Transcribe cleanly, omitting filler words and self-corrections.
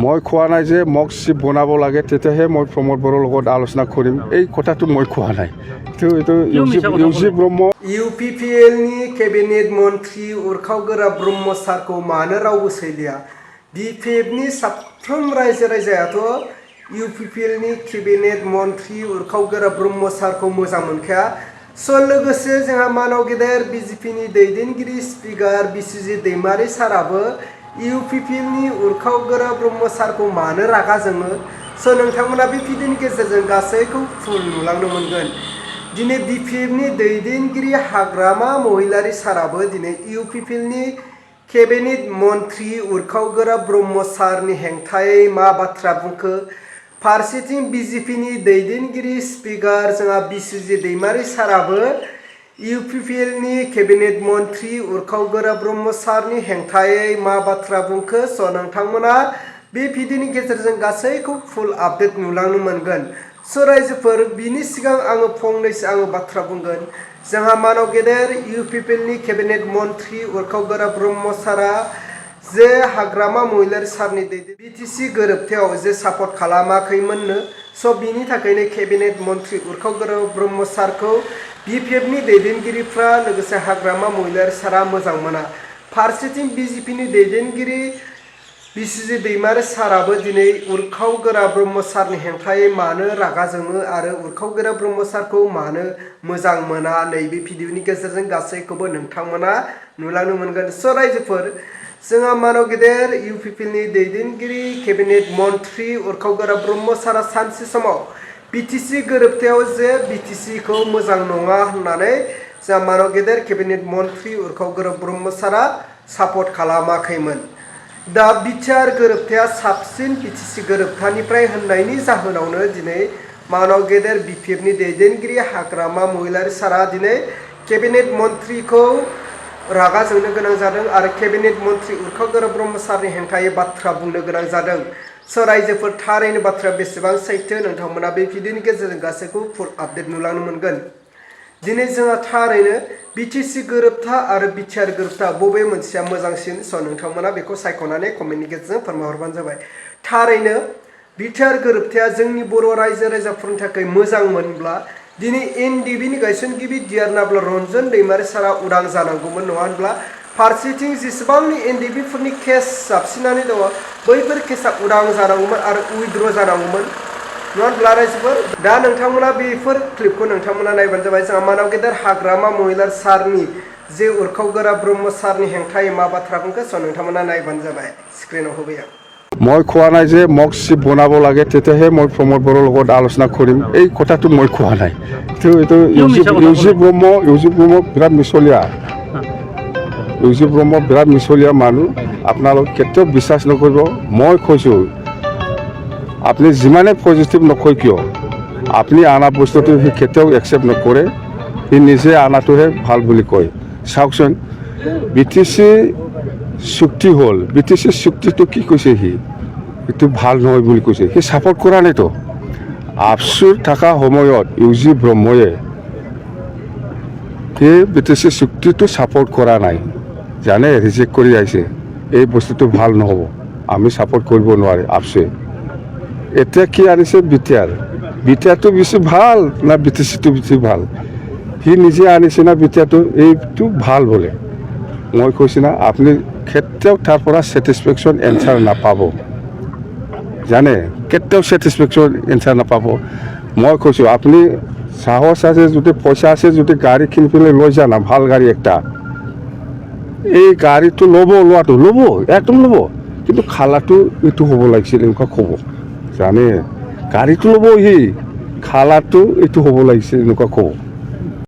মই কোৱা নাই যে মোক চিপ বনাব লাগে তেতিয়াহে মই প্ৰমোদ বড়োৰ লগত আলোচনা কৰিম এই কথাটো মই কোৱা নাই এইটো ইউজি ব্ৰহ্ম UPPL नि केबिनेट मन्त्री उरखावगोरा ब्रह्म सारखौ मानो रावबो सैलिया BPF नि साफ्रोम रायजोआथ' UPPL नि केबिनेट मन्त्री उरखावगोरा ब्रह्म सारखौ मोजां मोनखाया स' लोगोसे जोंहा मानाव गेदेर BJP नि दैदेनगिरि स्पिकार बिस्वजित दैमारी साराबो UPPL नि उरखावगोरा ब्रह्म सारखौ मानो रागा जोङो स' नोंथांमोना बे भिडिअनि गेजेरजों गासैखौ फुल नुलांनो मोनगोन दिनै BPF नि दैदेनगिरि हाग्रामा महिलारी साराबो दिनै UPPL नि केबिनेट मन्त्री उरखावगोरा ब्रह्म सारनि हेंथायै मा बाथ्रा बुंखो फारसेथिं BJP नि दैदेनगिरि स्पिकार जोंहा बिस्वजित दैमारी साराबो UPPL नि केबिनेट मन्त्री उरखावगोरा ब्रह्म सारनि हेंथायै मा बाथ्रा बुंखो स' नोंथांमोना बे भिडिअनि गेजेरजों गासैखौ फुल आपडेट नुलांनो मोनगोन स' रायजोफोर बिनि सिगां आङो फंनैसो बाथ्रा बुंगोन जोंहा मानाव गेदेर UPPL नि केबिनेट मन्त्री उरखावगोरा ब्रह्म सारा जे हाग्रामा महिलारी सारनि BTC गोरोबथायाव जे सापर्ट खालामाखैमोननो स' बिनि थाखायनो केबिनेट मन्त्री उरखावगोरा ब्रह्म सारखौ BPF नि दैदेनगिरिफ्रा लोगोसे हाग्रामा महिलारी सारा मोजां मोना फारसेथिं BJP नि दैदेनगिरि बिस्वजित दैमारी साराबो दिनै उरखावगोरा ब्रह्म सारनि हेंथायै मानो रागा जोङो आरो उरखावगोरा ब्रह्म सारखौ मानो मोजां मोना नैबे भिडिअनि गेजेरजों गासैखौबो नोंथांमोना नुलांनो मोनगोन स' रायजोफोर जोंहा मानाव गेदेर UPPL नि दैदेनगिरि केबिनेट मन्त्री उरखावगोरा ब्रह्म सारा सानसे समाव BTC गोरोबथायाव जे BTC खौ मोजां नङा होननानै जोंहा मानाव गेदेर केबिनेट मन्त्री उरखावगोरा ब्रह्म सारा सापर्ट खालामाखैमोन दा बिटिआर गोरोबथाया साबसिन BTC गोरोबथानिफ्राय होननायनि जाहोनावनो दिनै मानाव गेदेर BPF नि दैदेनगिरि हाग्रामा महिलारी सारा दिनै केबिनेट मन्त्रीखौ रागा जोंनो गोनां जादों आरो केबिनेट मन्त्री उरखावगोरा ब्रह्म सारनि हेंथायै बाथ्रा बुंनो गोनां जादों स' रायजोफोर थारैनो बाथ्राया बेसेबां सैथो नोंथांमोना बे भिडिअनि गेजेरजों गासैखौ फुल आपडेट नुलांनो मोनगोन दिनै जोंहा थारैनो BTC गोरोबथा आरो बिटिआर गोरोबथा बबे मोनसेया मोजांसिन स' नोंथांमोना बेखौ सायख'नानै कमेन्टनि गेजेरजों फोरमायहरबानो जाबाय थारैनो बिटिआर गोरोबथाया जोंनि बर' रायजो राजाफोरनि थाखाय मोजांमोनब्ला दिनै NDB नि गायसनगिरि दियारनाब्ला रन्जन दैमारी सारा उदां जानांगौमोन नङा होनब्ला फारसेथिं जेसेबांनि NDB फोरनि केस जाबसिननानै दङ बैफोर केसआ उदां जानांगौमोन आरो उइथड्र जानांगौमोन नङा होनब्ला रायजोफोर दा नोंथांमोना बेफोर क्लिपखौ नोंथांमोना नायबानो जाबाय जोंहा मानाव गेदेर हाग्रामा महिलारी सारनि जे उरखावगोरा ब्रह्म सारनि हेंथायै मा बाथ्रा बुंखो स' नोंथांमोना नायबानो जाबाय स्क्रिनाव होबाय आं মই কোৱা নাই যে মোক চিপ বনাব লাগে তেতিয়াহে মই প্ৰমোদ বড়োৰ লগত আলোচনা কৰিম এই কথাটো মই কোৱা নাই এইটো ইউজি ব্ৰহ্ম বিৰাট মিছলীয়া ইউজি ব্ৰহ্ম বিৰাট মিছলীয়া মানুহ আপোনালোক কেতিয়াও বিশ্বাস নকৰিব মই কৈছোঁ আপুনি যিমানে পজিটিভ নকয় কিয় আপুনি আনা বস্তুটো সি কেতিয়াও একচেপ্ট নকৰে সি নিজে আনাটোহে ভাল বুলি কয় চাওকচোন BTC চুক্তি হ'ল BTC চুক্তিটো কি কৈছে সি এইটো ভাল নহয় বুলি কৈছে সি ছাপৰ্ট কৰা নাইতো আফচুৰ থকা সময়ত ইউজি ব্ৰহ্ময়ে সেই BTC চুক্তিটো ছাপৰ্ট কৰা নাই জানে ৰিজেক্ট কৰি আহিছে এই বস্তুটো ভাল নহ'ব আমি ছাপৰ্ট কৰিব নোৱাৰে আফচুৱে এতিয়া কি আনিছে বিটিআৰটো বেছি ভাল না BTCটো বেছি ভাল সি নিজে আনিছে না বিটিআৰটো এইটো ভাল বোলে মই কৈছোঁ না আপুনি কেতিয়াও তাৰ পৰা ছেটিছফেকশ্যন এনচাৰ নাপাব জানে কেতিয়াও ছেটিছফেকশ্যন এনচাৰ নাপাব মই কৈছোঁ আপুনি সাহস আছে যদি পইচা আছে যদি গাড়ী কিনি পেলাই লৈ যানা ভাল গাড়ী একটা এই গাড়ীটো লোৱাটো ল'ব একদম ল'ব কিন্তু খালাটো এইটো হ'ব লাগিছিল এনেকুৱা ক'ব জানে গাড়ীটো ল'ব সি খালাটো এইটো হ'ব লাগিছিল এনেকুৱা ক'ব